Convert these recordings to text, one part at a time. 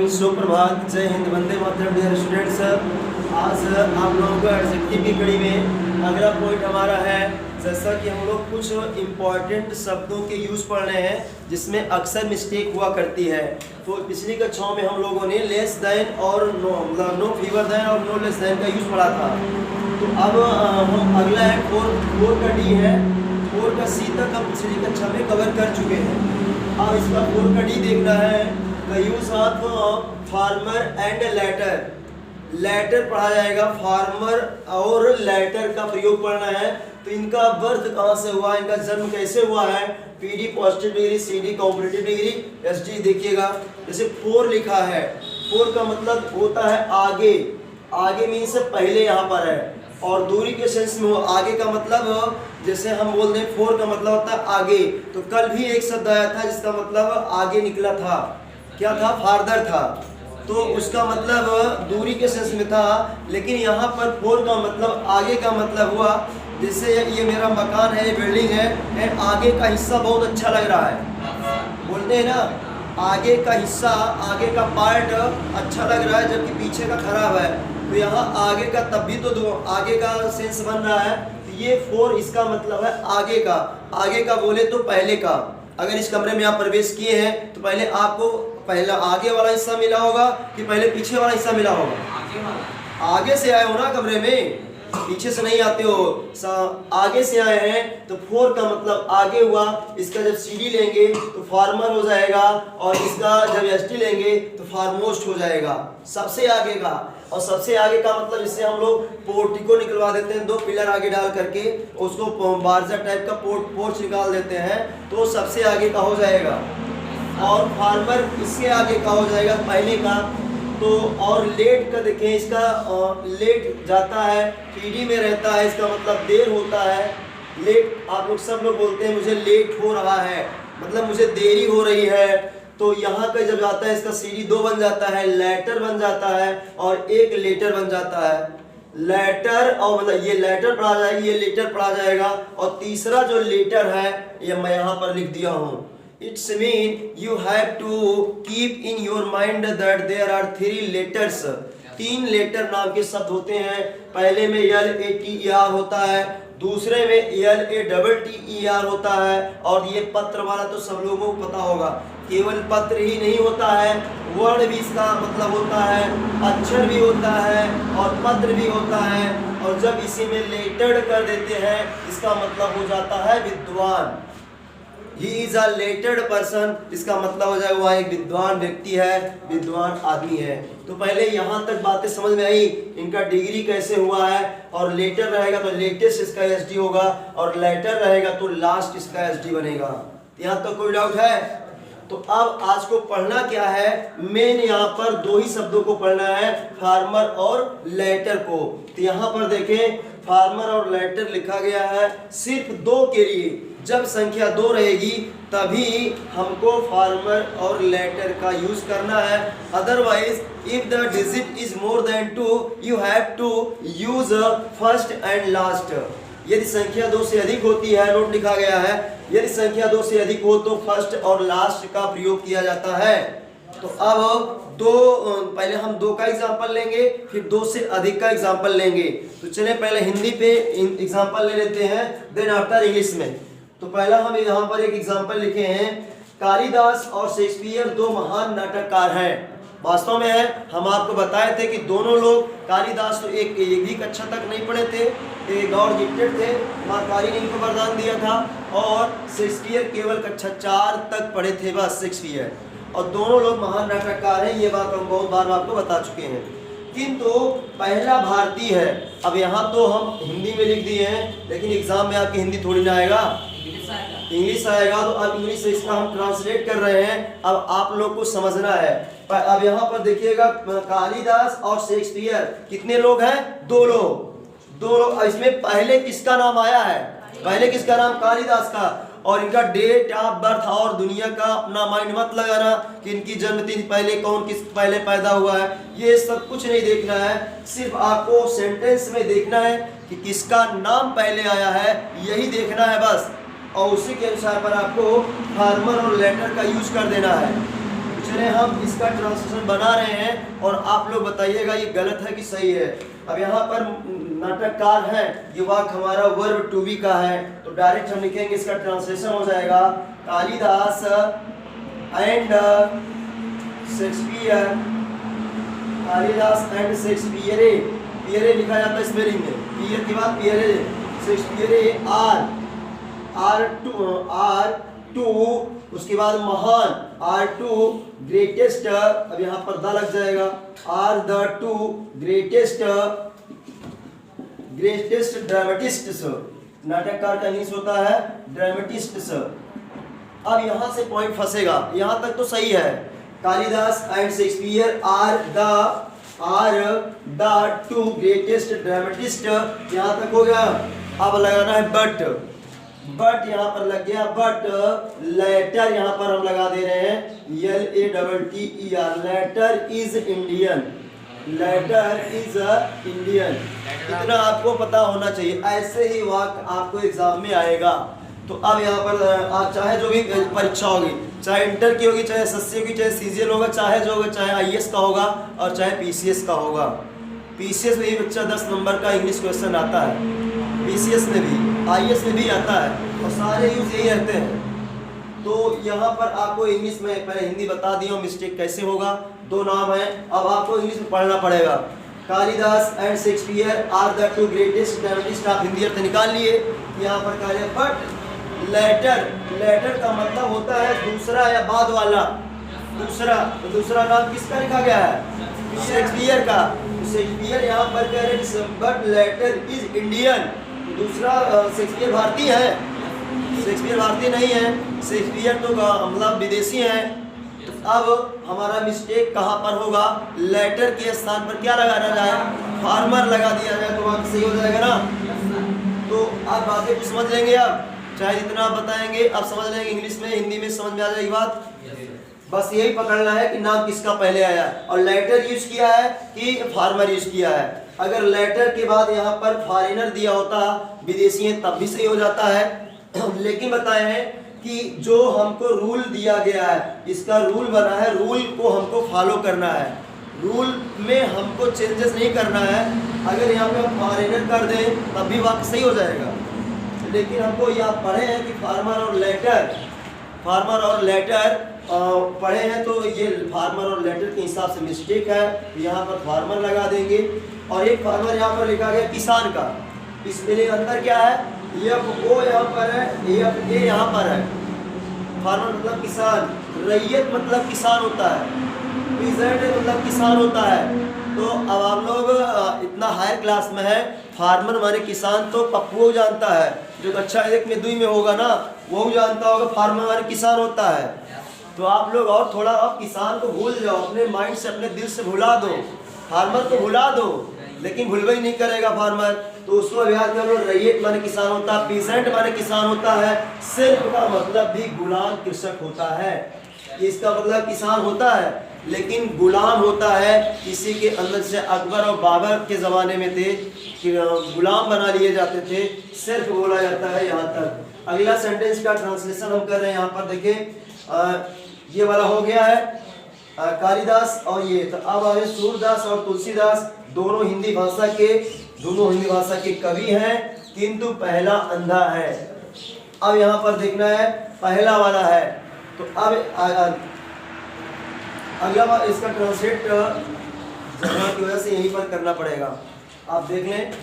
सुप्रभात, जय Hind, Vande Mataram. Dear students, आज आप लोगों को एडजेक्टिव की कड़ी में अगला पॉइंट हमारा है, जैसा कि हम लोग कुछ इम्पॉर्टेंट शब्दों के यूज़ पढ़ रहे हैं जिसमें अक्सर मिस्टेक हुआ करती है। तो पिछली कक्षाओं में हम लोगों ने लेस दैन और नो, मतलब नो फीवर दैन और नो लेस दैन का यूज़ पढ़ा था। तो अब हम अगला है फोर का डी है, फोर का सी तक हम पिछली कक्षा में कवर कर चुके हैं। अब इसका फोर का डी देखना है। The use of former and latter. Latter पढ़ा जाएगा, फार्मर और लेटर का प्रयोग पढ़ना है। तो इनका बर्थ कहाँ से हुआ, इनका जन्म कैसे हुआ है। PD positive degree, CD competitive degree, SD देखिएगा। जैसे फोर लिखा है, फोर का मतलब होता है आगे। आगे मीन्स पहले यहाँ पर है, और दूरी के सेंस में हो। आगे का मतलब जैसे हम बोलते हैं फोर का मतलब होता है आगे। तो कल भी एक शब्द आया था जिसका मतलब आगे निकला था, क्या था, फार्दर था। तो उसका मतलब दूरी के सेंस में था, लेकिन यहाँ पर फोर का मतलब आगे का मतलब हुआ। जैसे ये मेरा मकान है, ये बिल्डिंग है, एंड आगे का हिस्सा बहुत अच्छा लग रहा है, बोलते हैं ना, आगे का हिस्सा, आगे का पार्ट अच्छा लग रहा है जबकि पीछे का खराब है। तो यहाँ आगे का तब भी तो आगे का सेंस बन रहा है। तो ये फोर इसका मतलब है आगे का। आगे का बोले तो पहले का। अगर इस कमरे में आप प्रवेश किए हैं तो पहले आपको पहला आगे वाला हिस्सा मिला होगा कि पहले पीछे वाला हिस्सा मिला होगा। आगे से आए हो ना कमरे में, पीछे से नहीं आते हो, आगे से आए हैं। तो फोर का मतलब आगे हुआ। इसका जब सीडी लेंगे तो फार्मर हो जाएगा, और इसका जब एसटी लेंगे तो फारमोस्ट हो जाएगा, सबसे आगे का। और सबसे आगे का मतलब इससे हम लोग पोर्टिको निकलवा देते हैं, दो पिलर आगे डाल करके उसको बारजा टाइप का पोर्च निकाल देते हैं, तो सबसे आगे का हो जाएगा। और फार्मर इससे आगे का हो जाएगा, पहले का। तो और लेट का देखें, इसका लेट जाता है, पीडी में रहता है, इसका मतलब देर होता है। लेट आप लोग सब लोग बोलते हैं मुझे लेट हो रहा है, मतलब मुझे देरी हो रही है। तो यहाँ पे जब जाता है इसका सीडी दो बन जाता है, लेटर बन जाता है, और एक लेटर बन जाता है। लेटर, और मतलब ये लेटर पढ़ा जाएगा, ये लेटर पढ़ा जाएगा। और तीसरा जो लेटर है ये मैं यहाँ पर लिख दिया हूँ। It's mean you have to keep in your mind that there are three letters। तीन लेटर नाम के शब्द होते हैं। पहले में LATER होता है, दूसरे में LATTER होता है, और ये पत्र वाला तो सब लोगों को पता होगा। केवल पत्र ही नहीं होता है, वर्ड भी इसका मतलब होता है, अक्षर भी होता है, और पत्र भी होता है। और जब इसी में लेटर्ड कर देते हैं, इसका मतलब हो जाता है विद्वान। He is a lettered person, इसका मतलब हो जाएगा वह एक विद्वान व्यक्ति है, विद्वान आदमी है। तो पहले यहाँ तक बातें समझ में आई, इनका डिग्री कैसे हुआ है। और लेटर रहेगा तो लेटेस्ट इसका एसडी होगा, और लेटर रहेगा तो लास्ट इसका एसडी बनेगा। यहाँ तक कोई डाउट है? तो अब आज को पढ़ना क्या है, मेन यहाँ पर दो ही शब्दों को पढ़ना है, फार्मर और लेटर को। तो यहाँ पर देखें, फार्मर और लेटर लिखा गया है सिर्फ दो के लिए। जब संख्या दो रहेगी तभी हमको फार्मर और लेटर का यूज करना है। Otherwise if the digit is more than 2 you have to use first and last. यदि संख्या दो से अधिक होती है, नोट लिखा गया है, यदि संख्या दो से अधिक हो तो फर्स्ट और लास्ट का प्रयोग किया जाता है। तो अब पहले हम दो का एग्जाम्पल लेंगे, फिर दो से अधिक का एग्जाम्पल लेंगे। तो चले पहले हिंदी पे एग्जाम्पल ले लेते हैं, देन आफ्टर इंग्लिश में। तो पहला हम यहाँ पर एक एग्जाम्पल लिखे हैं, कालिदास और शेक्सपियर दो महान नाटककार हैं। वास्तव में है, हम आपको बताए थे कि दोनों लोग, कालिदास तो एक भी कक्षा तक नहीं पढ़े थे, एक और गिफ्टेड थे, माँ काली ने इनको वरदान दिया था। और शेक्सपियर केवल कक्षा 4 तक पढ़े थे बस, शेक्सपियर। और दोनों लोग महान नाटककार हैं, ये बात हम बहुत बार आपको बता चुके हैं। किंतु पहला भारतीय है। अब यहाँ तो हम हिंदी में लिख दिए हैं, लेकिन एग्जाम में आपकी हिंदी थोड़ी ना आएगा, इंग्लिश आएगा। तो अब इंग्लिश से इसका हम ट्रांसलेट कर रहे हैं, अब आप लोग को समझना है। अब यहाँ पर देखिएगा, कालिदास और शेक्सपियर कितने लोग हैं, दो लोग। इसमें पहले किसका नाम आया है, पहले किसका नाम, कालिदास का। और इनका डेट ऑफ बर्थ और दुनिया का अपना माइंड मत लगाना कि इनकी जन्मतिथि पहले कौन किस पहले पैदा हुआ है, ये सब कुछ नहीं देखना है। सिर्फ आपको सेंटेंस में देखना है कि किसका नाम पहले आया है, यही देखना है बस। और उसी के अनुसार पर आपको फार्मर और लेटर का यूज कर देना है। पहले हम इसका ट्रांसलेशन बना रहे हैं और आप लोग बताइएगा ये गलत है कि सही है। अब यहाँ पर नाटककार है, ये वाक्य हमारा वर्ब टू बी का है, तो डायरेक्ट हम लिखेंगे इसका ट्रांसलेशन हो जाएगा Kalidas and Shakespeare. Kalidas and Shakespeare, Pierre लिखा जाता है स्पेलिंग में, पियर के बाद पियरे, शेक्सपियर आर टू, उसके बाद महान आर टू ग्रेटेस्ट, अब यहाँ पर द लग जाएगा, आर द टू ग्रेटेस्ट ड्रामेटिस्ट्स। नाटककार का इंग्लिश होता है ड्रामेटिस्ट्स। अब यहाँ से पॉइंट फंसेगा, यहाँ तक तो सही है। Kalidas and Shakespeare are the two greatest dramatist, यहाँ तक हो गया। अब लगाना है बट यहाँ पर लग गया, बट लेटर यहाँ पर हम लगा दे रहे हैं LATTER, latter is Indian, latter is Indian. इतना आपको पता होना चाहिए, ऐसे ही वाक्य आपको एग्जाम में आएगा। तो अब यहाँ पर आप चाहे जो भी परीक्षा होगी, चाहे इंटर की होगी, चाहे SSC की, चाहे CGL होगा, चाहे जो होगा, चाहे IAS का होगा और चाहे PCS का होगा। PCS में भी बच्चा 10 नंबर का इंग्लिश क्वेश्चन आता है, PCS में भी, IAS में भी आता है, और सारे यूज यही रहते हैं। तो यहाँ पर आपको इंग्लिश में पहले हिंदी बता दिया मिस्टेक कैसे होगा। 2 नाम है, अब आपको इंग्लिश में पढ़ना पड़ेगा। Kalidas and Shakespeare are the two greatest dramatist, आप हिंदी अर्थ निकाल लिए। यहाँ पर कहा है बट लेटर का मतलब होता है दूसरा या बाद वाला, दूसरा। तो दूसरा नाम किसका लिखा गया है? शेक्सपियर का। शेक्सपियर यहाँ पर कह रहे हैं बट लेटर इज इंडियन, दूसरा शेक्सपियर भारतीय है? शेक्सपियर भारतीय नहीं है, शेक्सपियर तो मतलब विदेशी है। अब हमारा मिस्टेक कहाँ पर होगा? लेटर के स्थान पर क्या लगाना जाए? फार्मर लगा दिया जाए तो वहाँ सही हो जाएगा ना। तो आप बातें कुछ समझ लेंगे, आप चाहे जितना आप बताएंगे आप समझ लेंगे, इंग्लिश में हिंदी में समझ में आ जाएगी बात। बस यही पकड़ना है कि नाम किसका पहले आया, और लेटर यूज किया है कि फार्मर यूज किया है। अगर लेटर के बाद यहाँ पर फॉरेनर दिया होता, विदेशी है, तब भी सही हो जाता है। लेकिन बताए हैं कि जो हमको रूल दिया गया है, इसका रूल बना है, रूल को हमको फॉलो करना है, रूल में हमको चेंजेस नहीं करना है। अगर यहाँ पे हम फॉरेनर कर दें तब भी वाक्य सही हो जाएगा। लेकिन हमको यहाँ पढ़े हैं कि फार्मर और लेटर पढ़े हैं, तो ये फार्मर और लेटर के हिसाब से मिस्टेक है, यहाँ पर फार्मर लगा देंगे। और एक फार्मर यहाँ पर लिखा गया किसान का, इसमें अंदर क्या है? FO यहाँ पर है, FA यहाँ पर है। फार्मर मतलब किसान, रैयत मतलब किसान होता है, पीजेंट मतलब किसान होता है। तो अब आप लोग इतना हायर क्लास में है, फार्मर माने किसान तो पप्पू जानता है, जो कक्षा 1 में 2 में होगा ना वो जानता होगा फार्मर माने किसान होता है। तो आप लोग और थोड़ा अब किसान को भूल जाओ, अपने माइंड से, अपने दिल से भुला दो, फार्मर को भुला दो, लेकिन भूलवा ही नहीं करेगा फार्मर। तो उसको याद कर लो, रैयत माने किसान होता है, पीसेंट माने किसान होता है, सिर्फ का मतलब भी गुलाम कृषक होता है। इसका मतलब किसान होता है लेकिन गुलाम होता है। किसी के अंदर से अकबर और बाबर के ज़माने में थे कि गुलाम बना लिए जाते थे, सिर्फ बोला जाता है यहाँ तक। अगला सेंटेंस का ट्रांसलेशन हम कर रहे हैं, यहाँ पर देखिए ये वाला हो गया है कालिदास और ये। तो अब आए सूरदास और तुलसीदास, दोनों हिंदी भाषा के कवि हैं, किंतु पहला अंधा है। अब यहाँ पर देखना है पहला वाला है, तो अब अगला बार इसका ट्रांसलेट जगह की वजह से यहीं पर करना पड़ेगा। आप देख लें,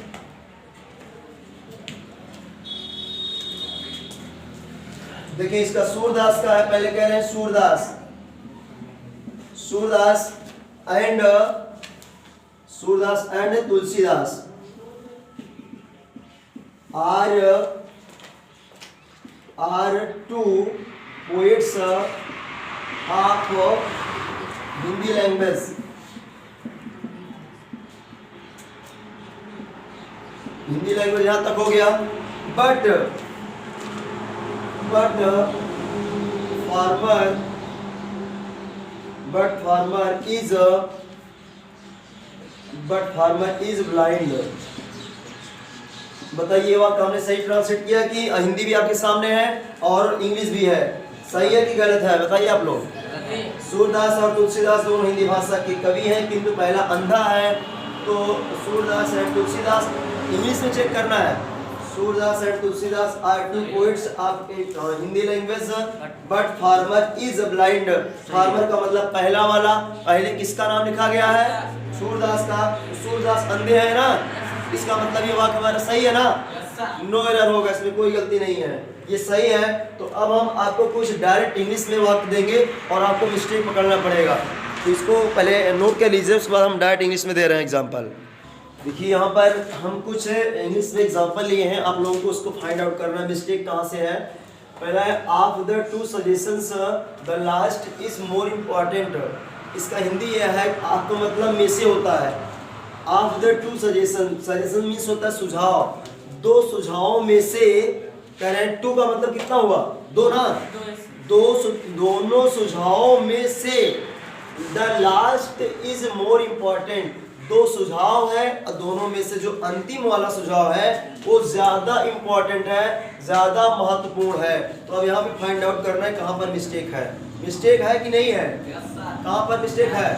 देखिए इसका सूरदास का है, पहले कह रहे हैं Surdas and Tulsidas are two poets of Hindi language. Hindi language यहां तक हो गया। But former is blind. बताइए वाक्य हमने सही ट्रांसलेट किया कि हिंदी भी आपके सामने है और इंग्लिश भी है, सही है कि गलत है? बताइए आप लोग। सूरदास और तुलसीदास दोनों हिंदी भाषा के कवि हैं, किंतु पहला अंधा है, तो सूरदास एंड तुलसीदास इंग्लिश में चेक करना है। Surdas and Tulsidas are two poets of Hindi language, but former is blind. Former का मतलब पहला वाला, पहले किसका नाम लिखा गया है? सूरदास का। सूरदास अंधे है ना, इसका मतलब ये वाक्य हमारा सही है ना? नो एरर होगा, इसमें कोई गलती नहीं है, ये सही है। तो अब हम आपको कुछ डायरेक्ट इंग्लिश में वाक्य देंगे और आपको मिस्टेक पकड़ना पड़ेगा, तो इसको पहले नोट कर लीजिए, उसके बाद हम डायरेक्ट इंग्लिश में दे रहे हैं एग्जाम्पल। देखिए यहाँ पर हम कुछ इंग्लिश में एग्जाम्पल लिए हैं, आप लोगों को उसको फाइंड आउट करना है मिस्टेक कहाँ से है। पहला है of the two suggestions the last is more important. इसका हिंदी यह है, आपको मतलब में से होता है। Of the two suggestion, suggestion means होता है सुझाव, दो सुझावों में से, कह रहे हैं टू का मतलब कितना हुआ? दो ना, दोनों सुझावों में से the last is more important. दो सुझाव है और दोनों में से जो अंतिम वाला सुझाव है वो ज्यादा इम्पोर्टेंट है, ज्यादा महत्वपूर्ण है। तो अब यहाँ पे फाइंड आउट करना है कहाँ पर मिस्टेक है। मिस्टेक है कि नहीं है? कहाँ पर मिस्टेक है?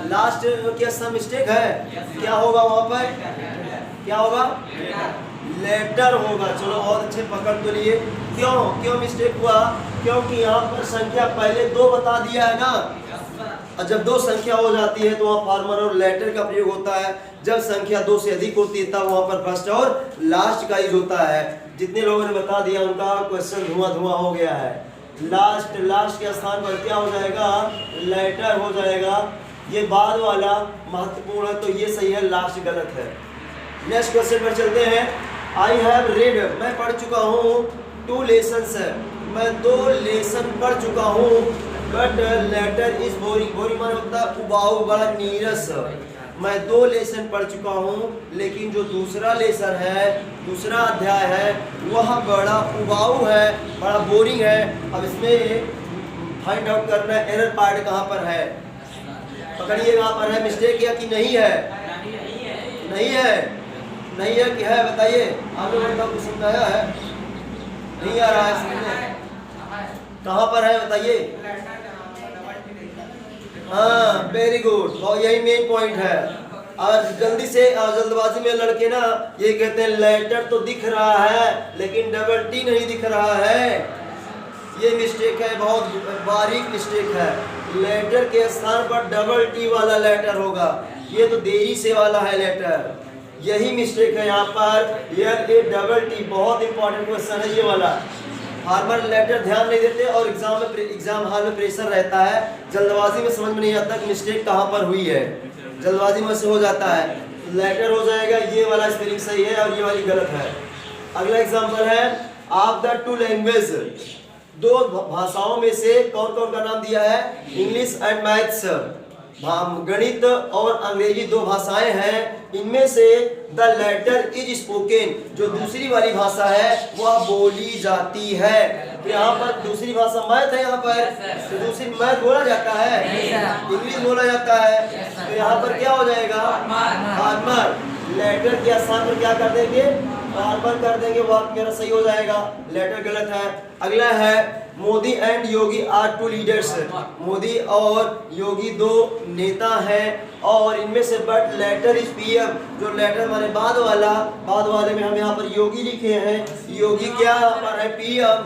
लास्ट क्या सब मिस्टेक है? क्या होगा वहाँ पर? क्या होगा? लेटर होगा। चलो बहुत अच्छे पकड़ तो लिए। क्यों मिस्टेक हुआ? क्योंकि यहाँ पर संख्या पहले दो बता दिया है ना, और जब दो संख्या हो जाती है तो वहाँ फार्मर और लेटर का प्रयोग होता है। जब संख्या दो से अधिक होती है तब वहाँ पर फर्स्ट और लास्ट का यूज होता है। जितने लोगों ने बता दिया उनका क्वेश्चन धुआं हो गया है। लास्ट के स्थान पर क्या हो जाएगा? लेटर हो जाएगा। ये बाद वाला महत्वपूर्ण है, तो ये सही है, लास्ट गलत है। नेक्स्ट क्वेश्चन पर चलते हैं। आई हैव रेड, मैं पढ़ चुका हूँ, 2 लेसन्स है, मैं 2 लेसन पढ़ चुका हूँ, but latter is boring. Boring माने होता है उबाऊ, बड़ा नीरस। मैं 2 लेसन पढ़ चुका हूँ, लेकिन जो दूसरा लेसन है, दूसरा अध्याय है, वह बड़ा उबाऊ है, बड़ा बोरिंग है। अब इसमें फाइंड आउट करना है एरर पार्ट कहाँ पर है। पकड़िए कहाँ पर है मिस्टेक, या कि नहीं है? नहीं है, नहीं है कि है? बताइए। आप लोगों को कुछ समझाया है? नहीं आ रहा है समझे? कहाँ पर है बताइए? हाँ वेरी गुड, और यही मेन पॉइंट है। और जल्दी से जल्दबाजी में लड़के ना ये कहते हैं लेटर तो दिख रहा है लेकिन डबल टी नहीं दिख रहा है। ये मिस्टेक है, बहुत बारीक मिस्टेक है। लेटर के स्थान पर डबल टी वाला लेटर होगा, ये तो देरी से वाला है लेटर। यही मिस्टेक है यहाँ पर। ये डबल टी बहुत इंपॉर्टेंट क्वेश्चन है ये वाला। फार्मर लेटर ध्यान नहीं देते और एग्जाम हॉल में प्रेशर रहता है, जल्दबाजी में समझ में नहीं आता कि मिस्टेक कहाँ पर हुई है, जल्दबाजी में से हो जाता है। लेटर हो जाएगा, ये वाला स्पेलिंग सही है और ये वाली गलत है। अगला एग्जाम्पल है ऑफ द टू लैंग्वेज, 2 भाषाओं में से कौन कौन का नाम दिया है? इंग्लिश एंड मैथ्स, गणित और अंग्रेजी 2 भाषाएं हैं। इनमें से द लेटर इज स्पोकन, जो दूसरी वाली भाषा है वह बोली जाती है। तो यहाँ पर दूसरी भाषा मैथ है, यहाँ पर तो दूसरी मैथ बोला जाता है, इंग्लिश बोला जाता है। तो यहाँ पर क्या हो जाएगा? फार्मर। लेटर के स्थान पर क्या कर देंगे? फार्मर कर देंगे, वाक्य मेरा सही हो जाएगा। लेटर गलत है। अगला है Modi and Yogi are 2 leaders, Modi और योगी 2 नेता हैं और इनमें से बट लेटर इज पीएम, जो लेटर हमारे बाद वाले में हम यहाँ पर योगी लिखे हैं, योगी क्या पर है? पीएम।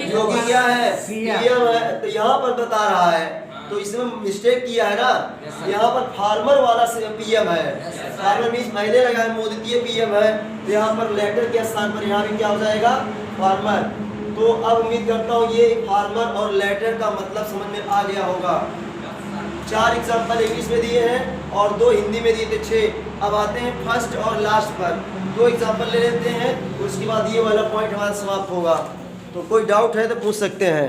योगी क्या है? पीएम है। तो यहाँ पर बता रहा है, तो इसमें मिस्टेक किया है ना, यहाँ पर फार्मर वाला से पीएम है। फार्मर मीन्स पहले लगा है, मोदी ये पीएम है, तो यहाँ पर लेटर के स्थान पर यहाँ भी क्या हो जाएगा? फार्मर। तो अब उम्मीद करता हूँ ये फार्मर और लेटर का मतलब समझ में आ गया होगा। 4 एग्जाम्पल इंग्लिश में दिए हैं और 2 हिंदी में दिए थे, 6। अब आते हैं फर्स्ट और लास्ट पर। 2 एग्जाम्पल ले लेते हैं, उसके बाद ये वाला पॉइंट हमारा समाप्त होगा। तो कोई डाउट है तो पूछ सकते हैं।